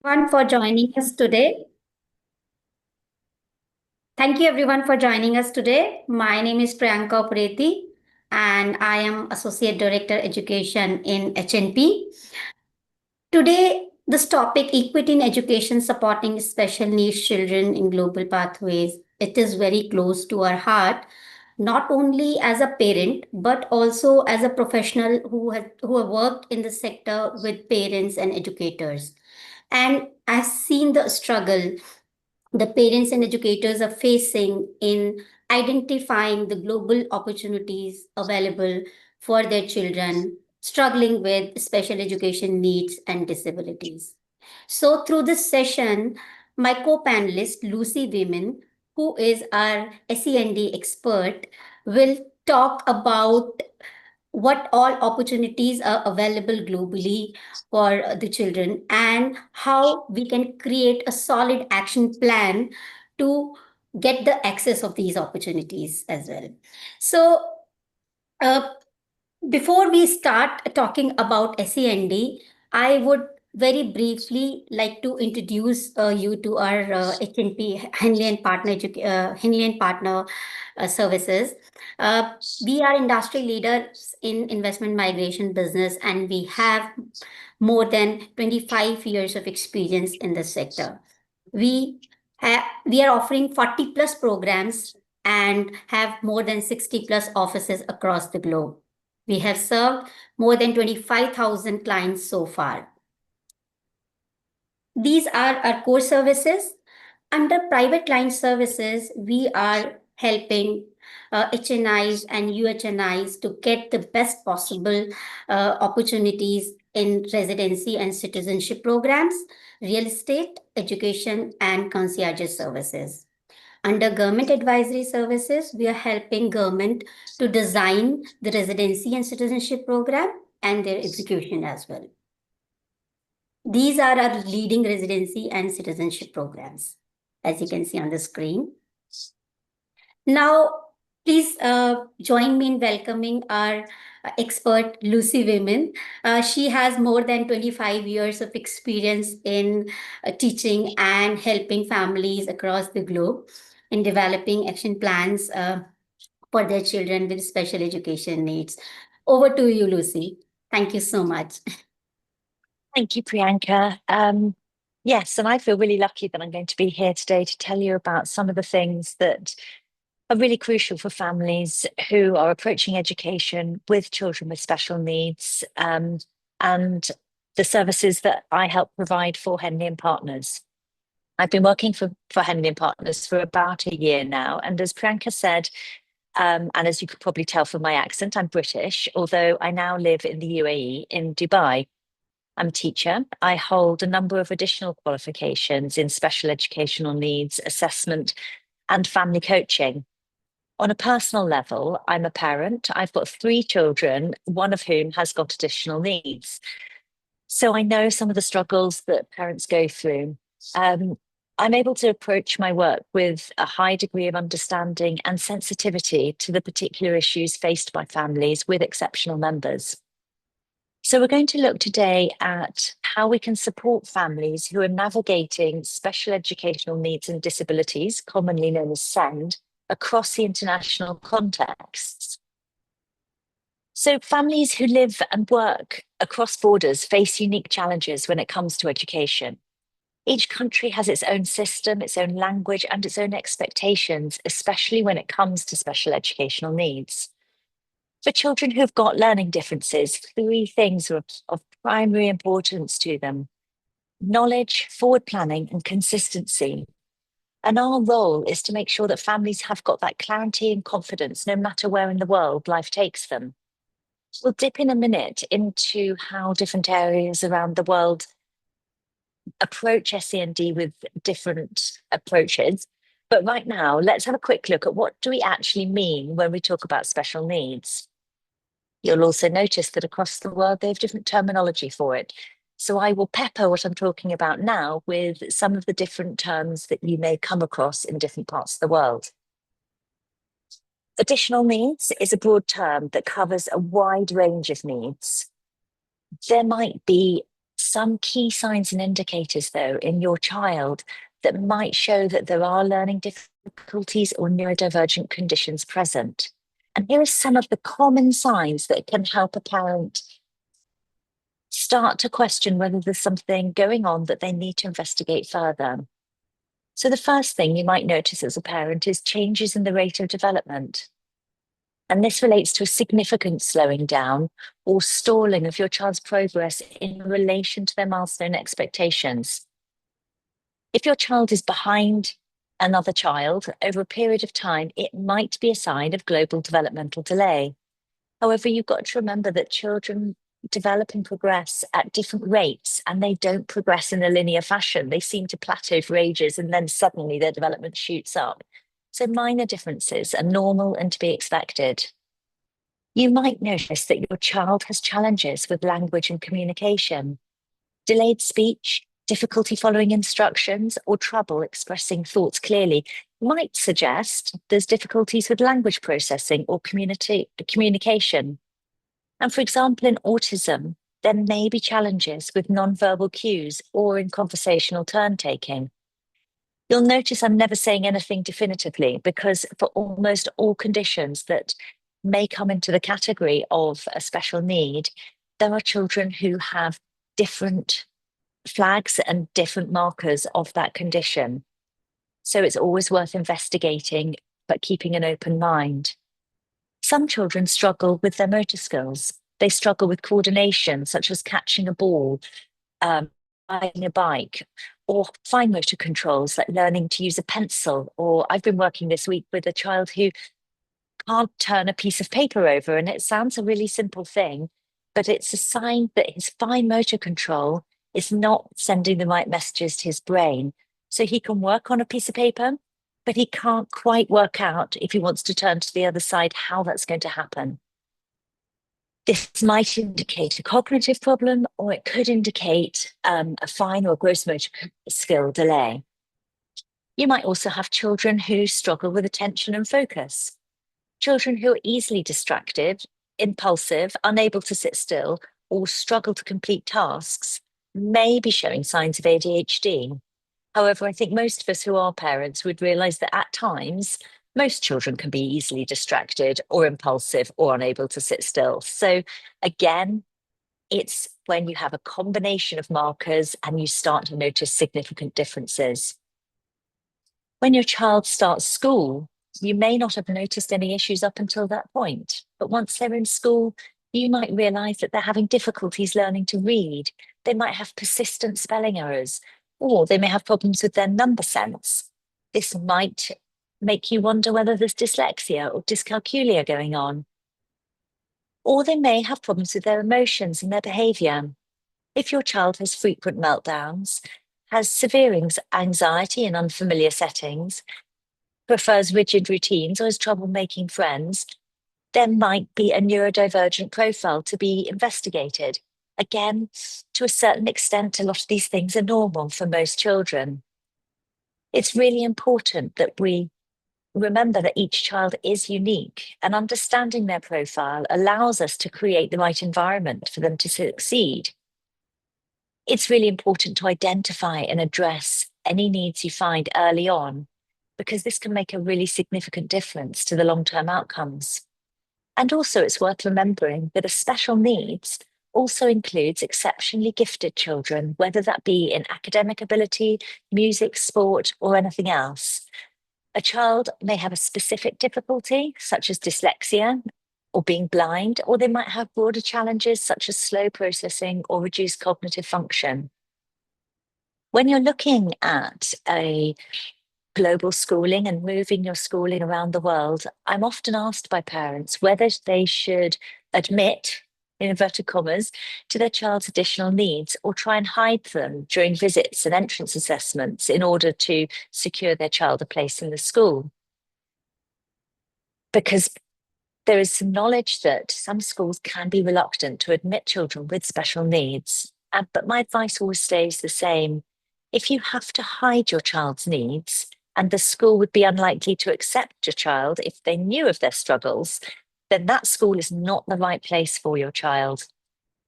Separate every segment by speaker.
Speaker 1: Everyone for joining us today. Thank you everyone for joining us today. My name is Priyanka Preti and I am Associate Director Education in HNP. Today, this topic equity in education supporting special needs children in global pathways. It is very close to our heart, not only as a parent but also as a professional who have worked in the sector with parents and educators. And I've seen the struggle the parents and educators are facing in identifying the global opportunities available for their children struggling with special education needs and disabilities. So, through this session, my co panelist, Lucy Women, who is our SEND expert, will talk about what all opportunities are available globally for the children and how we can create a solid action plan to get the access of these opportunities as well. So, uh, before we start talking about SEND, I would very briefly like to introduce you to our HNP Henley and Henley and Partner services. We are industry leaders in investment migration business, and we have more than 25 years of experience in this sector. We are offering 40 plus programs and have more than 60 plus offices across the globe. We have served more than 25,000 clients so far. These are our core services. Under private client services, we are helping HNIs and UHNIs to get the best possible opportunities in residency and citizenship programs, real estate, education, and concierge services. Under government advisory services, we are helping government to design the residency and citizenship program and their execution as well. These are our leading residency and citizenship programs, as you can see on the screen. Now, please join me in welcoming our expert, Lucy Women. She has more than 25 years of experience in teaching and helping families across the globe in developing action plans for their children with special education needs. Over to you, Lucy. Thank you so much.
Speaker 2: Thank you, Priyanka. Yes, and I feel really lucky that I'm going to be here today to tell you about some of the things that are really crucial for families who are approaching education with children with special needs, and the services that I help provide for Henley and Partners. I've been working for Henley and Partners for about a year now, and as Priyanka said, and as you could probably tell from my accent, I'm British, although I now live in the UAE in Dubai. I'm a teacher. I hold a number of additional qualifications in special educational needs assessment and family coaching. On a personal level, I'm a parent. I've got 3 children, one of whom has got additional needs. So I know some of the struggles that parents go through. I'm able to approach my work with a high degree of understanding and sensitivity to the particular issues faced by families with exceptional members. So we're going to look today at how we can support families who are navigating special educational needs and disabilities, commonly known as SEND, across the international contexts. So families who live and work across borders face unique challenges when it comes to education. Each country has its own system, its own language, and its own expectations, especially when it comes to special educational needs. For children who've got learning differences, 3 things are of primary importance to them: knowledge, forward planning, and consistency. And our role is to make sure that families have got that clarity and confidence no matter where in the world life takes them. We'll dip in a minute into how different areas around the world approach SEND with different approaches. But right now, let's have a quick look at what do we actually mean when we talk about special needs. You'll also notice that across the world, they have different terminology for it. So I will pepper what I'm talking about now with some of the different terms that you may come across in different parts of the world. Additional needs is a broad term that covers a wide range of needs. There might be some key signs and indicators, though, in your child that might show that there are learning difficulties or neurodivergent conditions present. And here are some of the common signs that can help a parent start to question whether there's something going on that they need to investigate further. So, the first thing you might notice as a parent is changes in the rate of development. And this relates to a significant slowing down or stalling of your child's progress in relation to their milestone expectations. If your child is behind another child over a period of time, it might be a sign of global developmental delay. However, you've got to remember that children develop and progress at different rates, and they don't progress in a linear fashion. They seem to plateau for ages, and then suddenly their development shoots up. So minor differences are normal and to be expected. You might notice that your child has challenges with language and communication, delayed speech, difficulty following instructions, or trouble expressing thoughts clearly might suggest there's difficulties with language processing or communication. And for example, in autism, there may be challenges with nonverbal cues or in conversational turn taking. You'll notice I'm never saying anything definitively because for almost all conditions that may come into the category of a special need, there are children who have different flags and different markers of that condition. So it's always worth investigating, but keeping an open mind. Some children struggle with their motor skills. They struggle with coordination, such as catching a ball, riding a bike, or fine motor controls like learning to use a pencil. Or I've been working this week with a child who can't turn a piece of paper over. And it sounds a really simple thing, but it's a sign that his fine motor control is not sending the right messages to his brain. So he can work on a piece of paper, but he can't quite work out if he wants to turn to the other side, how that's going to happen. This might indicate a cognitive problem, or it could indicate a fine or gross motor skill delay. You might also have children who struggle with attention and focus. Children who are easily distracted, impulsive, unable to sit still, or struggle to complete tasks may be showing signs of ADHD. However, I think most of us who are parents would realise that at times, most children can be easily distracted or impulsive or unable to sit still. So, again, it's when you have a combination of markers and you start to notice significant differences. When your child starts school, you may not have noticed any issues up until that point. But once they're in school, you might realise that they're having difficulties learning to read. They might have persistent spelling errors, or they may have problems with their number sense. This might make you wonder whether there's dyslexia or dyscalculia going on. Or they may have problems with their emotions and their behaviour. If your child has frequent meltdowns, has severe anxiety in unfamiliar settings, prefers rigid routines, or has trouble making friends, there might be a neurodivergent profile to be investigated. Again, to a certain extent, a lot of these things are normal for most children. It's really important that we remember that each child is unique, and understanding their profile allows us to create the right environment for them to succeed. It's really important to identify and address any needs you find early on, because this can make a really significant difference to the long-term outcomes. And also, it's worth remembering that a special needs also includes exceptionally gifted children, whether that be in academic ability, music, sport, or anything else. A child may have a specific difficulty, such as dyslexia or being blind, or they might have broader challenges, such as slow processing or reduced cognitive function. When you're looking at a global schooling and moving your schooling around the world, I'm often asked by parents whether they should admit, in inverted commas, to their child's additional needs or try and hide them during visits and entrance assessments in order to secure their child a place in the school. Because there is some knowledge that some schools can be reluctant to admit children with special needs. But my advice always stays the same. If you have to hide your child's needs, and the school would be unlikely to accept your child if they knew of their struggles, then that school is not the right place for your child.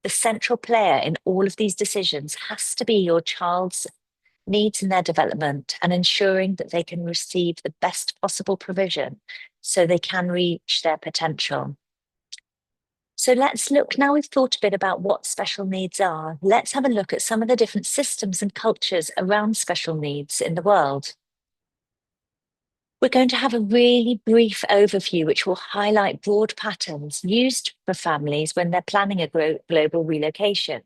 Speaker 2: The central player in all of these decisions has to be your child's needs and their development and ensuring that they can receive the best possible provision so they can reach their potential. So let's look, now we've thought a bit about what special needs are, let's have a look at some of the different systems and cultures around special needs in the world. We're going to have a really brief overview which will highlight broad patterns used for families when they're planning a global relocation.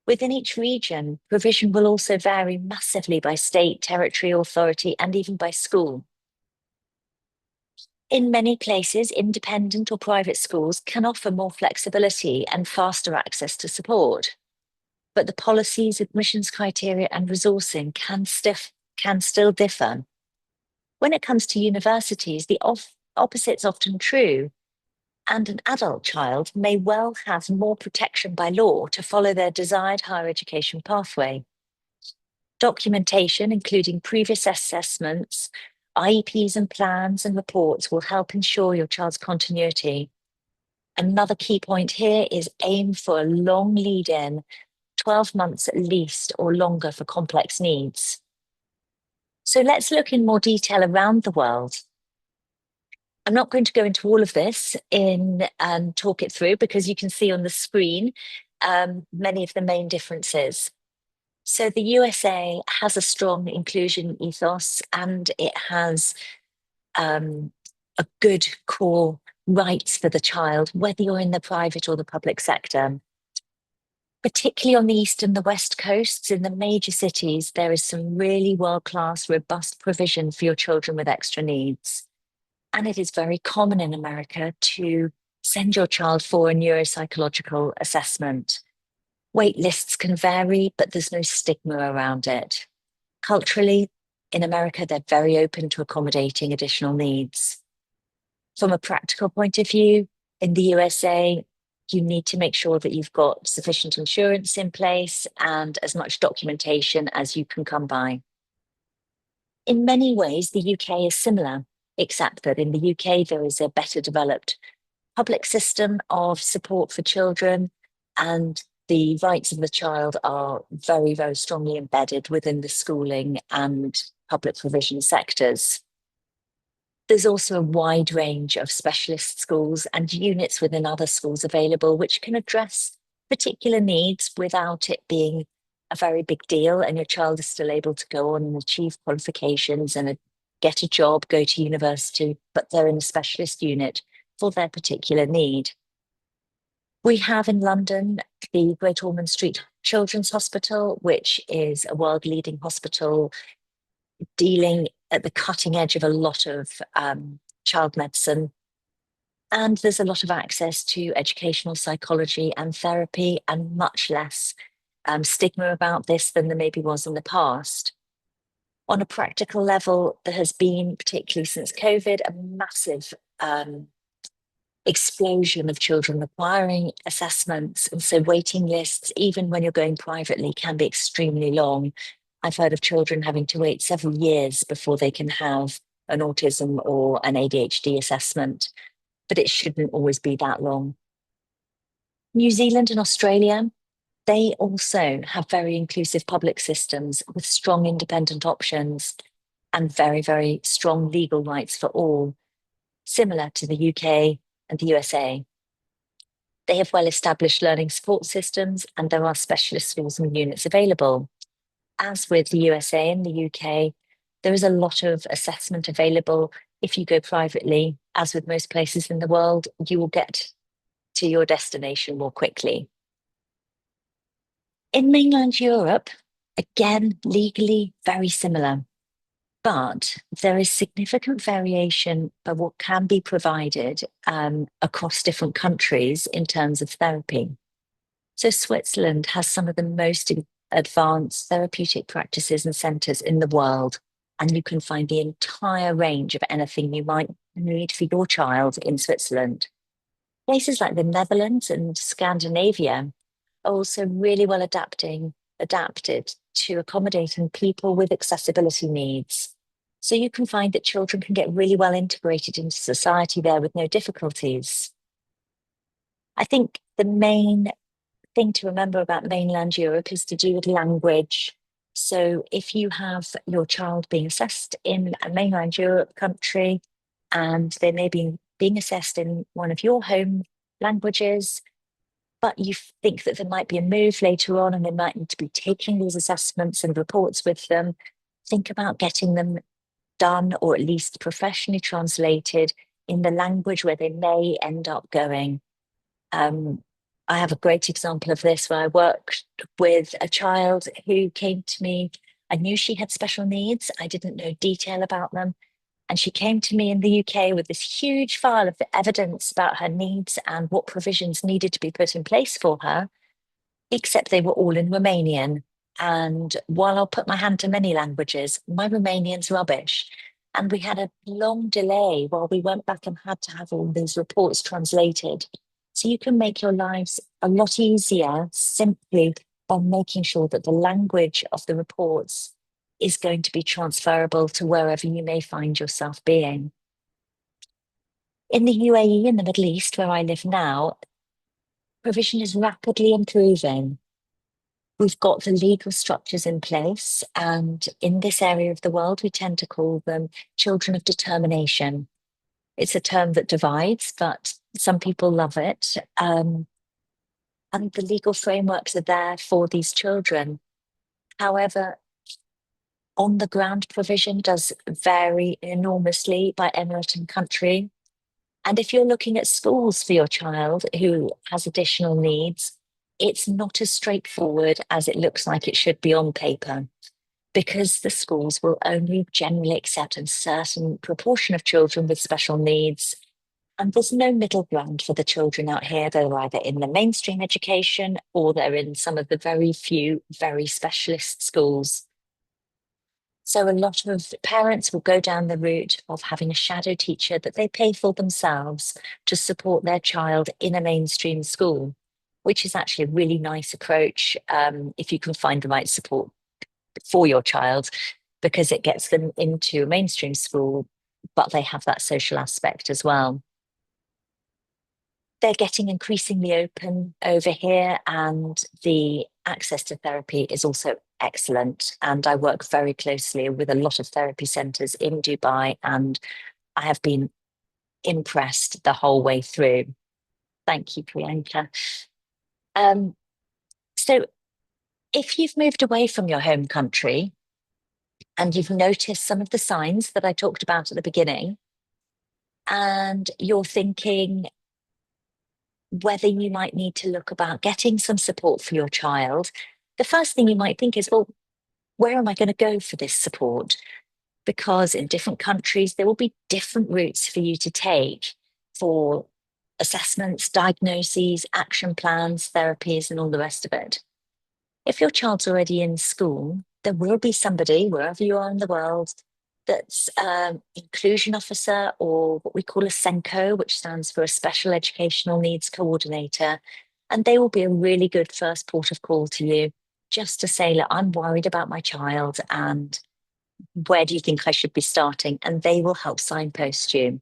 Speaker 2: Within each region, provision will also vary massively by state, territory, authority, and even by school. In many places, independent or private schools can offer more flexibility and faster access to support. But the policies, admissions criteria, and resourcing can still differ. When it comes to universities, the opposite's often true, and an adult child may well have more protection by law to follow their desired higher education pathway. Documentation, including previous assessments, IEPs and plans and reports will help ensure your child's continuity. Another key point here is aim for a long lead-in, 12 months at least or longer for complex needs. So let's look in more detail around the world. I'm not going to go into all of this and talk it through because you can see on the screen many of the main differences. So the USA has a strong inclusion ethos and it has a good core rights for the child, whether you're in the private or the public sector. Particularly on the east and the west coasts, in the major cities, there is some really world-class, robust provision for your children with extra needs. And it is very common in America to send your child for a neuropsychological assessment. Wait lists can vary, but there's no stigma around it. Culturally, in America, they're very open to accommodating additional needs. From a practical point of view, in the USA, you need to make sure that you've got sufficient insurance in place and as much documentation as you can come by. In many ways, the UK is similar, except that in the UK, there is a better developed public system of support for children, and the rights of the child are very, very strongly embedded within the schooling and public provision sectors. There's also a wide range of specialist schools and units within other schools available, which can address particular needs without it being a very big deal, and your child is still able to go on and achieve qualifications and get a job, go to university, but they're in a specialist unit for their particular need. We have in London the Great Ormond Street Children's Hospital, which is a world-leading hospital dealing at the cutting edge of a lot of child medicine. And there's a lot of access to educational psychology and therapy, and much less stigma about this than there maybe was in the past. On a practical level, there has been, particularly since COVID, a massive explosion of children requiring assessments. And so waiting lists, even when you're going privately, can be extremely long. I've heard of children having to wait several years before they can have an autism or an ADHD assessment, but it shouldn't always be that long. New Zealand and Australia, they also have very inclusive public systems with strong independent options and very, very strong legal rights for all, similar to the UK and the USA. They have well-established learning support systems and there are specialist schools and units available. As with the USA and the UK, there is a lot of assessment available. If you go privately, as with most places in the world, you will get to your destination more quickly. In mainland Europe, again, legally very similar, but there is significant variation by what can be provided across different countries in terms of therapy. So Switzerland has some of the most advanced therapeutic practices and centres in the world, and you can find the entire range of anything you might need for your child in Switzerland. Places like the Netherlands and Scandinavia are also really well adapted to accommodating people with accessibility needs. So you can find that children can get really well integrated into society there with no difficulties. I think the main thing to remember about mainland Europe is to do with language. So if you have your child being assessed in a mainland Europe country and they may be being assessed in one of your home languages, but you think that there might be a move later on and they might need to be taking these assessments and reports with them, think about getting them done or at least professionally translated in the language where they may end up going. Um, I have a great example of this where I worked with a child who came to me. I knew she had special needs. I didn't know detail about them. And she came to me in the UK with this huge file of evidence about her needs and what provisions needed to be put in place for her, except they were all in Romanian. And while I'll put my hand to many languages, my Romanian's rubbish. And we had a long delay while we went back and had to have all these reports translated. So you can make your lives a lot easier simply by making sure that the language of the reports is going to be transferable to wherever you may find yourself being. In the UAE, in the Middle East, where I live now, provision is rapidly improving. We've got the legal structures in place, and in this area of the world, we tend to call them children of determination. It's a term that divides, but some people love it. And the legal frameworks are there for these children. However, on the ground provision does vary enormously by emirate and country. And if you're looking at schools for your child who has additional needs, it's not as straightforward as it looks like it should be on paper, because the schools will only generally accept a certain proportion of children with special needs. And there's no middle ground for the children out here. They're either in the mainstream education or they're in some of the very few, very specialist schools. So a lot of parents will go down the route of having a shadow teacher that they pay for themselves to support their child in a mainstream school, which is actually a really nice approach if you can find the right support for your child, because it gets them into a mainstream school, but they have that social aspect as well. They're getting increasingly open over here, and the access to therapy is also excellent. And I work very closely with a lot of therapy centres in Dubai, and I have been impressed the whole way through. Thank you, Priyanka. Um, so, if you've moved away from your home country and you've noticed some of the signs that I talked about at the beginning, and you're thinking whether you might need to look about getting some support for your child, the first thing you might think is, well, where am I going to go for this support? Because in different countries, there will be different routes for you to take for assessments, diagnoses, action plans, therapies, and all the rest of it. If your child's already in school, there will be somebody, wherever you are in the world, that's inclusion officer, or what we call a SENCO, which stands for a special educational needs coordinator. And they will be a really good first port of call to you, just to say, look, I'm worried about my child and where do you think I should be starting? And they will help signpost you.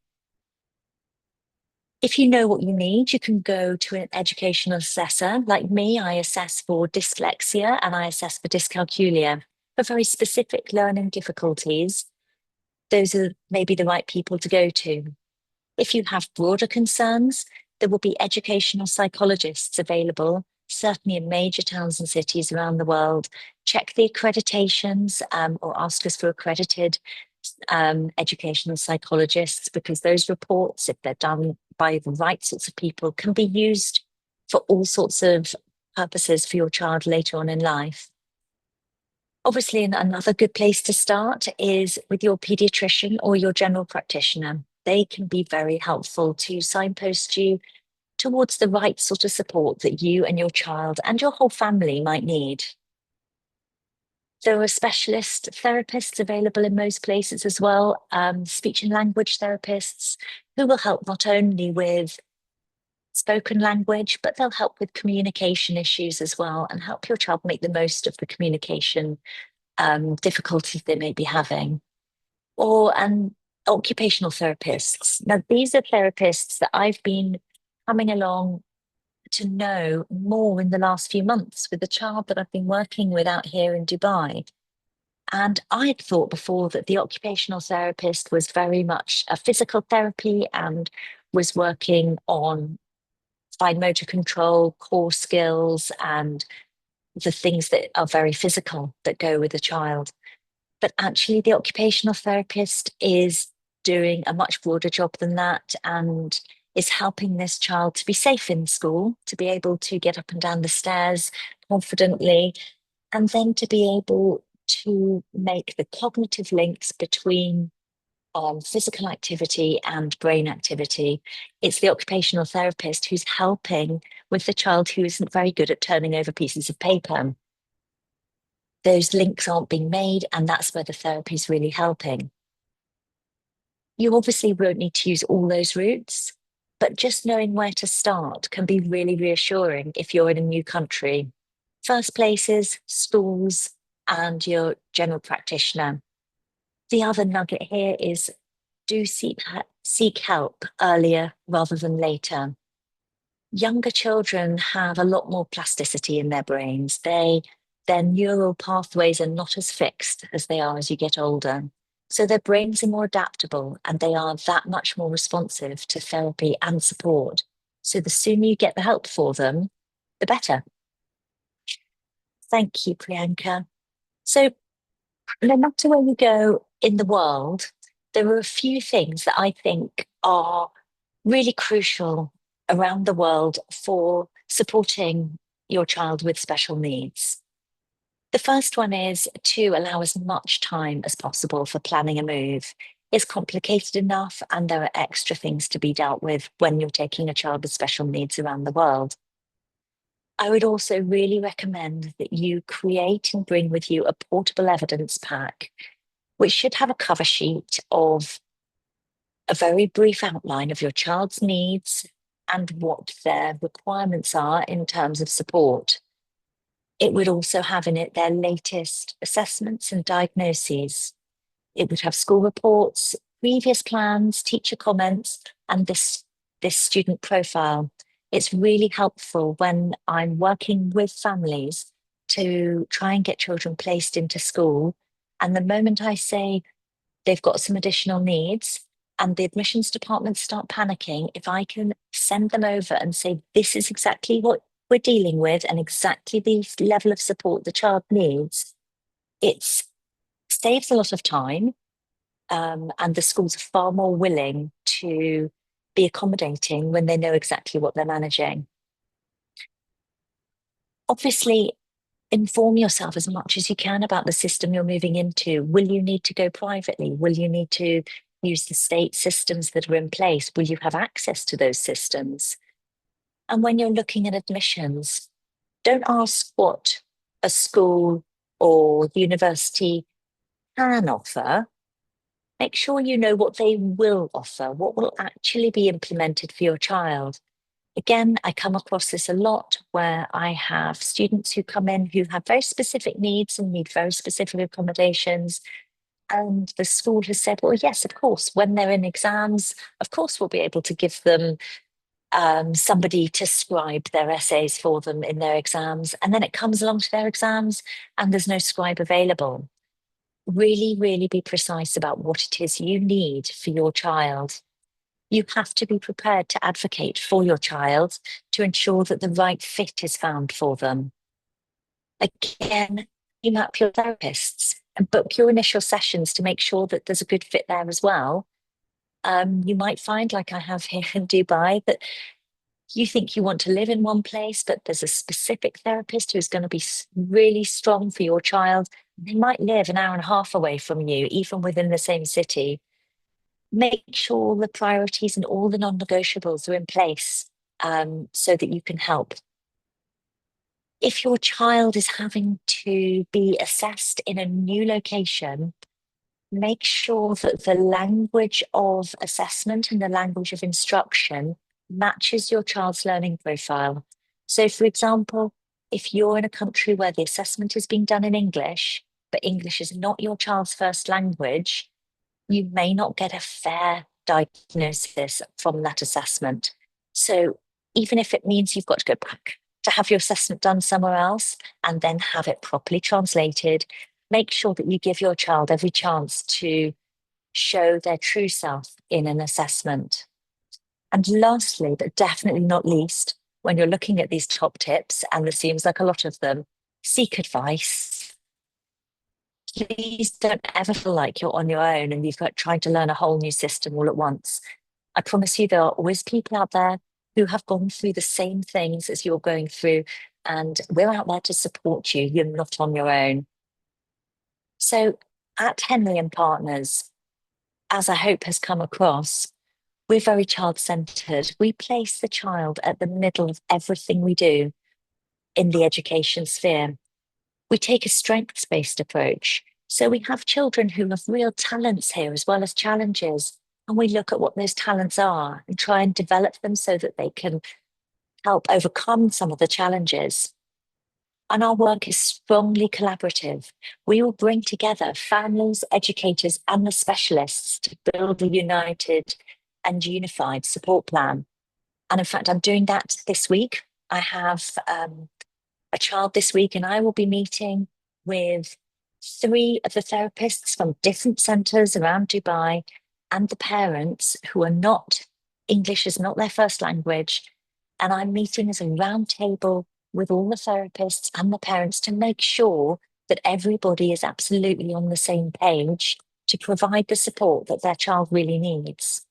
Speaker 2: If you know what you need, you can go to an educational assessor. Like me, I assess for dyslexia and I assess for dyscalculia, for very specific learning difficulties. Those are maybe the right people to go to. If you have broader concerns, there will be educational psychologists available, certainly in major towns and cities around the world. Check the accreditations or ask us for accredited educational psychologists, because those reports, if they're done by the right sorts of people, can be used for all sorts of purposes for your child later on in life. Obviously, another good place to start is with your pediatrician or your general practitioner. They can be very helpful to signpost you towards the right sort of support that you and your child and your whole family might need. There are specialist therapists available in most places as well, speech and language therapists who will help not only with spoken language, but they'll help with communication issues as well and help your child make the most of the communication difficulties they may be having. Or occupational therapists. Now, these are therapists that I've been coming along to know more in the last few months with the child that I've been working with out here in Dubai. And I had thought before that the occupational therapist was very much a physical therapy and was working on fine motor control, core skills, and the things that are very physical that go with a child. But actually, the occupational therapist is doing a much broader job than that and is helping this child to be safe in school, to be able to get up and down the stairs confidently, and then to be able to make the cognitive links between physical activity and brain activity. It's the occupational therapist who's helping with the child who isn't very good at turning over pieces of paper. Those links aren't being made, and that's where the therapy is really helping. You obviously won't need to use all those routes, but just knowing where to start can be really reassuring if you're in a new country. First places, schools, and your general practitioner. The other nugget here is do seek help earlier rather than later. Younger children have a lot more plasticity in their brains. Their neural pathways are not as fixed as they are as you get older. So their brains are more adaptable and they are that much more responsive to therapy and support. So the sooner you get the help for them, the better. Thank you, Priyanka. So no matter where you go in the world, there are a few things that I think are really crucial around the world for supporting your child with special needs. The first one is to allow as much time as possible for planning a move. It's complicated enough, and there are extra things to be dealt with when you're taking a child with special needs around the world. I would also really recommend that you create and bring with you a portable evidence pack, which should have a cover sheet of a very brief outline of your child's needs and what their requirements are in terms of support. It would also have in it their latest assessments and diagnoses. It would have school reports, previous plans, teacher comments, and this student profile. It's really helpful when I'm working with families to try and get children placed into school. And the moment I say they've got some additional needs and the admissions department start panicking, if I can send them over and say, this is exactly what we're dealing with and exactly the level of support the child needs, it saves a lot of time. And the schools are far more willing to be accommodating when they know exactly what they're managing. Obviously, inform yourself as much as you can about the system you're moving into. Will you need to go privately? Will you need to use the state systems that are in place? Will you have access to those systems? And when you're looking at admissions, don't ask what a school or university can offer. Make sure you know what they will offer, what will actually be implemented for your child. Again, I come across this a lot where I have students who come in who have very specific needs and need very specific accommodations. And the school has said, well, yes, of course, when they're in exams, of course, we'll be able to give them somebody to scribe their essays for them in their exams. And then it comes along to their exams and there's no scribe available. Really, really be precise about what it is you need for your child. You have to be prepared to advocate for your child to ensure that the right fit is found for them. Again, you map your therapists and book your initial sessions to make sure that there's a good fit there as well. You might find, like I have here in Dubai, that you think you want to live in one place, but there's a specific therapist who's going to be really strong for your child. They might live an hour and a half away from you, even within the same city. Make sure the priorities and all the non-negotiables are in place so that you can help. If your child is having to be assessed in a new location, make sure that the language of assessment and the language of instruction matches your child's learning profile. So, for example, if you're in a country where the assessment is being done in English, but English is not your child's first language, you may not get a fair diagnosis from that assessment. So even if it means you've got to go back to have your assessment done somewhere else and then have it properly translated. Make sure that you give your child every chance to show their true self in an assessment. And lastly, but definitely not least, when you're looking at these top tips, and there seems like a lot of them, seek advice. Please don't ever feel like you're on your own and you've got trying to learn a whole new system all at once. I promise you, there are always people out there who have gone through the same things as you're going through, and we're out there to support you. You're not on your own. So at Henley and Partners, as I hope has come across, we're very child-centered. We place the child at the middle of everything we do in the education sphere. We take a strengths-based approach. So we have children who have real talents here as well as challenges. And we look at what those talents are and try and develop them so that they can help overcome some of the challenges. And our work is strongly collaborative. We will bring together families, educators, and the specialists to build a united and unified support plan. And in fact, I'm doing that this week. I have a child this week, and I will be meeting with three of the therapists from different centres around Dubai and the parents who are not English is not their first language. And I'm meeting as a round table with all the therapists and the parents to make sure that everybody is absolutely on the same page to provide the support that their child really needs.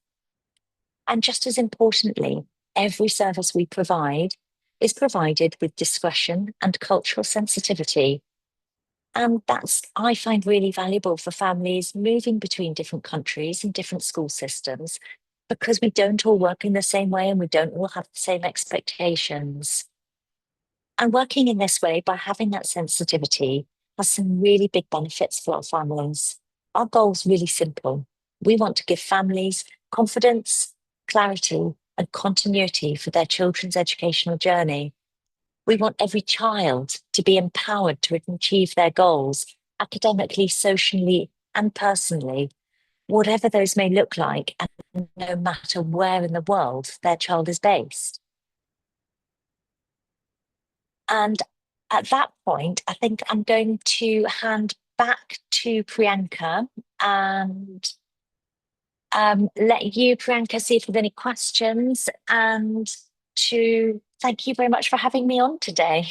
Speaker 2: And just as importantly, every service we provide is provided with discretion and cultural sensitivity. And that's, I find, really valuable for families moving between different countries and different school systems, because we don't all work in the same way and we don't all have the same expectations. And working in this way, by having that sensitivity, has some really big benefits for our families. Our goal is really simple. We want to give families confidence, clarity, and continuity for their children's educational journey. We want every child to be empowered to achieve their goals academically, socially, and personally, whatever those may look like, and no matter where in the world their child is based. And at that point, I think I'm going to hand back to Priyanka and let you, Priyanka, see if there's any questions, and to thank you very much for having me on today.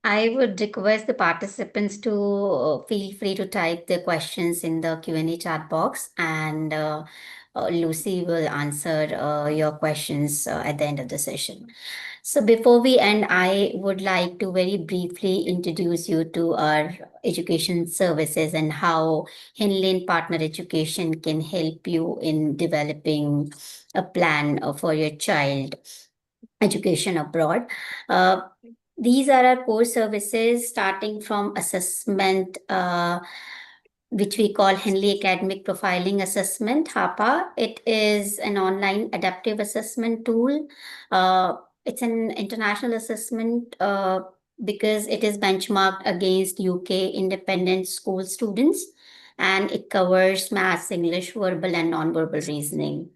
Speaker 1: I would request the participants to feel free to type their questions in the Q&A chat box, and Lucy will answer your questions at the end of the session. So before we end, I would like to very briefly introduce you to our education services and how Henley and Partner Education can help you in developing a plan for your child education abroad. Uh, these are our core services starting from assessment, which we call Henley Academic Profiling Assessment, HAPA. It is an online adaptive assessment tool. It's an international assessment because it is benchmarked against UK independent school students, and it covers maths, English, verbal, and nonverbal reasoning.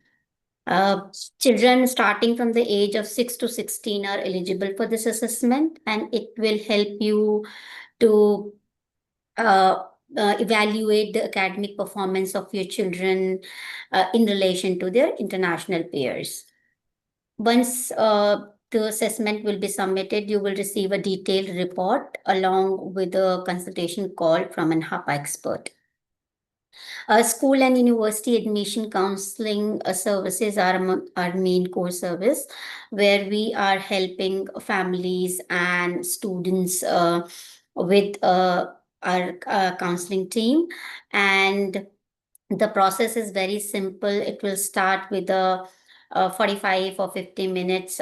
Speaker 1: Uh, Children starting from the age of 6 to 16 are eligible for this assessment, and it will help you to uh, evaluate the academic performance of your children in relation to their international peers. Once the assessment will be submitted, you will receive a detailed report along with a consultation call from an HAPA expert. School and university admission counseling services are our main core service, where we are helping families and students with our counseling team. And the process is very simple. It will start with a 45 or 50 minutes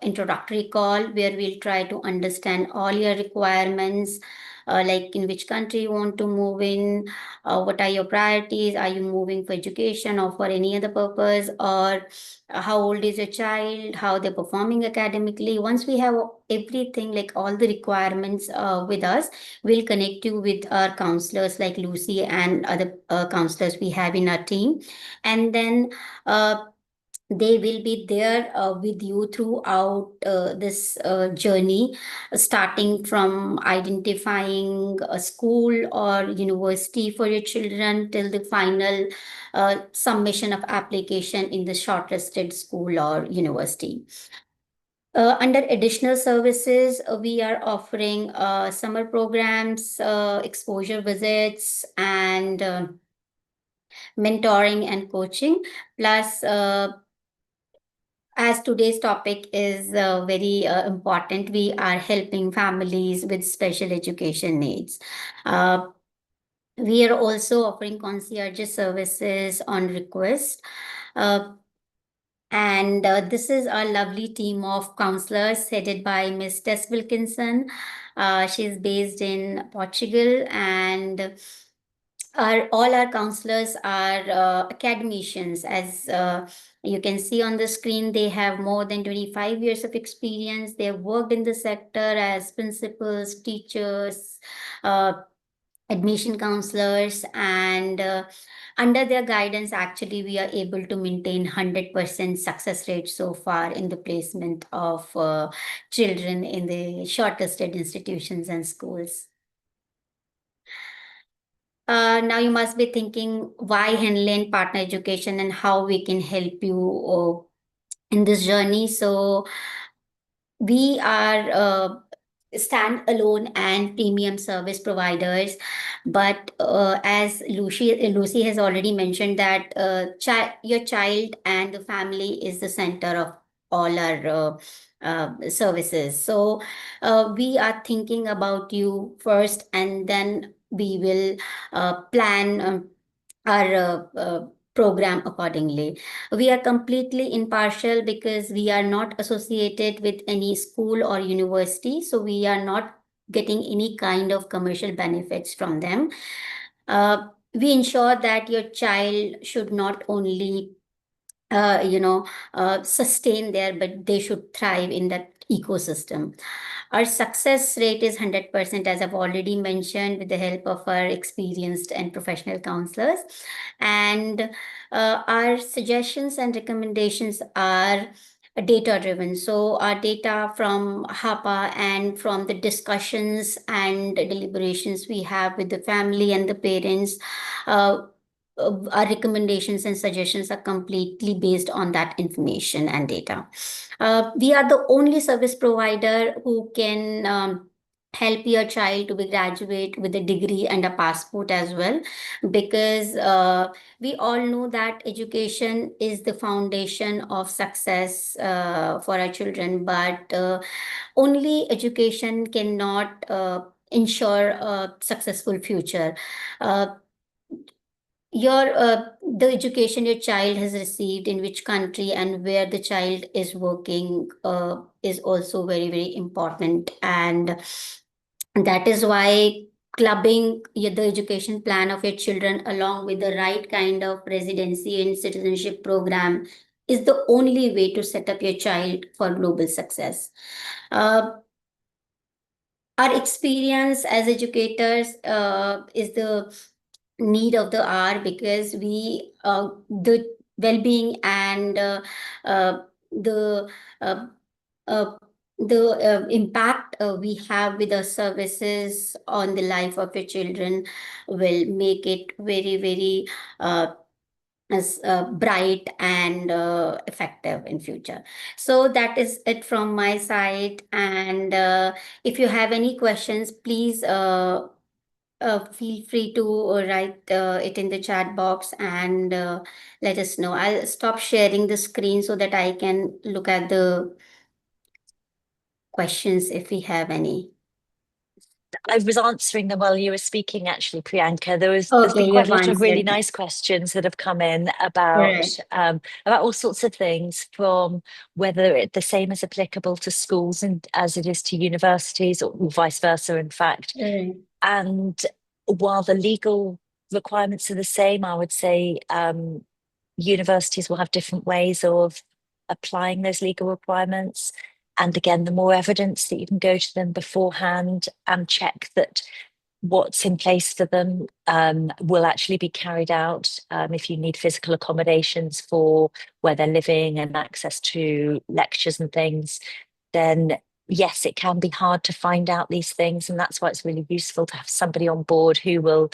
Speaker 1: introductory call where we'll try to understand all your requirements, like in which country you want to move in, what are your priorities, are you moving for education or for any other purpose, or how old is your child, how they're performing academically. Once we have everything, like all the requirements with us, we'll connect you with our counselors like Lucy and other counselors we have in our team. And then They will be there with you throughout this journey, starting from identifying a school or university for your children till the final submission of application in the shortlisted school or university. Under additional services, we are offering summer programs, exposure visits, and mentoring and coaching. Plus, as today's topic is very important, we are helping families with special education needs. Uh, we are also offering concierge services on request. Uh, and this is a lovely team of counselors headed by Miss Tess Wilkinson. She's based in Portugal, and all our counselors are academicians. As you can see on the screen, they have more than 25 years of experience. They have worked in the sector as principals, teachers, uh, admission counselors, and under their guidance, actually, we are able to maintain 100% success rate so far in the placement of children in the shortlisted institutions and schools. Now you must be thinking why Henley Partner Education and how we can help you in this journey. So we are standalone and premium service providers, but as Lucy has already mentioned that your child and the family is the center of all our services. So we are thinking about you first, and then we will plan our program accordingly. We are completely impartial because we are not associated with any school or university, so we are not getting any kind of commercial benefits from them. We ensure that your child should not only sustain there, but they should thrive in that ecosystem. Our success rate is 100%, as I've already mentioned, with the help of our experienced and professional counselors. And our suggestions and recommendations are data driven. So, our data from HAPA and from the discussions and deliberations we have with the family and the parents. Our recommendations and suggestions are completely based on that information and data. We are the only service provider who can help your child to be graduate with a degree and a passport as well, because we all know that education is the foundation of success for our children, but only education cannot ensure a successful future. Uh, your the education your child has received in which country and where the child is working is also very very important, and that is why clubbing the education plan of your children along with the right kind of residency and citizenship program is the only way to set up your child for global success. uh, our experience as educators is the need of the hour, because we the well-being and the uh, uh, impact we have with the services on the life of your children will make it very very uh, as bright and effective in future. So that is it from my side, and if you have any questions, please feel free to write it in the chat box and let us know. I'll stop sharing the screen so that I can look at the questions if we have any.
Speaker 2: I was answering them while you were speaking, actually, Priyanka. There's
Speaker 1: Okay,
Speaker 2: been
Speaker 1: you
Speaker 2: quite
Speaker 1: have
Speaker 2: a lot of really
Speaker 1: answered.
Speaker 2: nice questions that have come in
Speaker 1: Right,
Speaker 2: about all sorts of things, from whether the same is applicable to schools and as it is to universities, or vice versa, in fact.
Speaker 1: right,
Speaker 2: And while the legal requirements are the same, I would say universities will have different ways of applying those legal requirements. And again, the more evidence that you can go to them beforehand and check that what's in place for them will actually be carried out. If you need physical accommodations for where they're living and access to lectures and things, then yes, it can be hard to find out these things. And that's why it's really useful to have somebody on board who will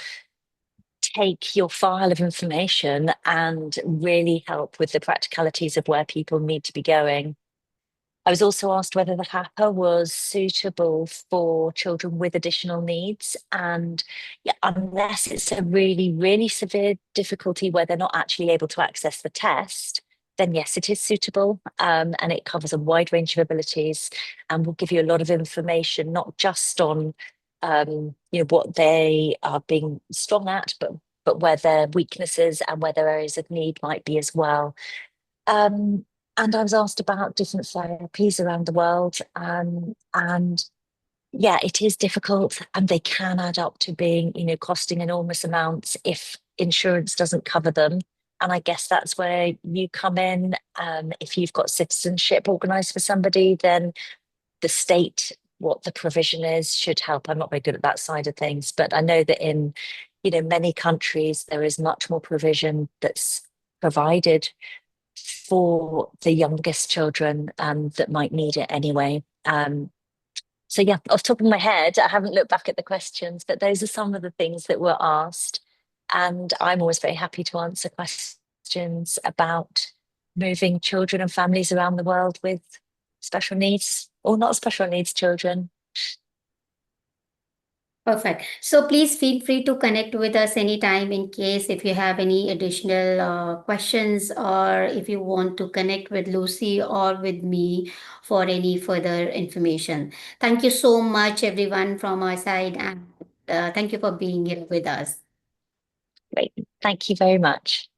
Speaker 2: take your file of information and really help with the practicalities of where people need to be going. I was also asked whether the HAPA was suitable for children with additional needs. And yeah, unless it's a really, really severe difficulty where they're not actually able to access the test, then yes, it is suitable. And it covers a wide range of abilities and will give you a lot of information, not just on what they are being strong at, but where their weaknesses and where their areas of need might be as well. Um, and I was asked about different therapies around the world. And yeah, it is difficult and they can add up to being, costing enormous amounts if insurance doesn't cover them. And I guess that's where you come in. If you've got citizenship organized for somebody, then the state, what the provision is, should help. I'm not very good at that side of things, but I know that in, many countries, there is much more provision that's provided for the youngest children that might need it anyway. So yeah, off the top of my head, I haven't looked back at the questions, but those are some of the things that were asked. And I'm always very happy to answer questions about moving children and families around the world with special needs or not special needs children.
Speaker 1: Perfect. So please feel free to connect with us anytime in case if you have any additional questions or if you want to connect with Lucy or with me for any further information. Thank you so much, everyone, from our side, and thank you for being here with us.
Speaker 2: Great. Thank you very much.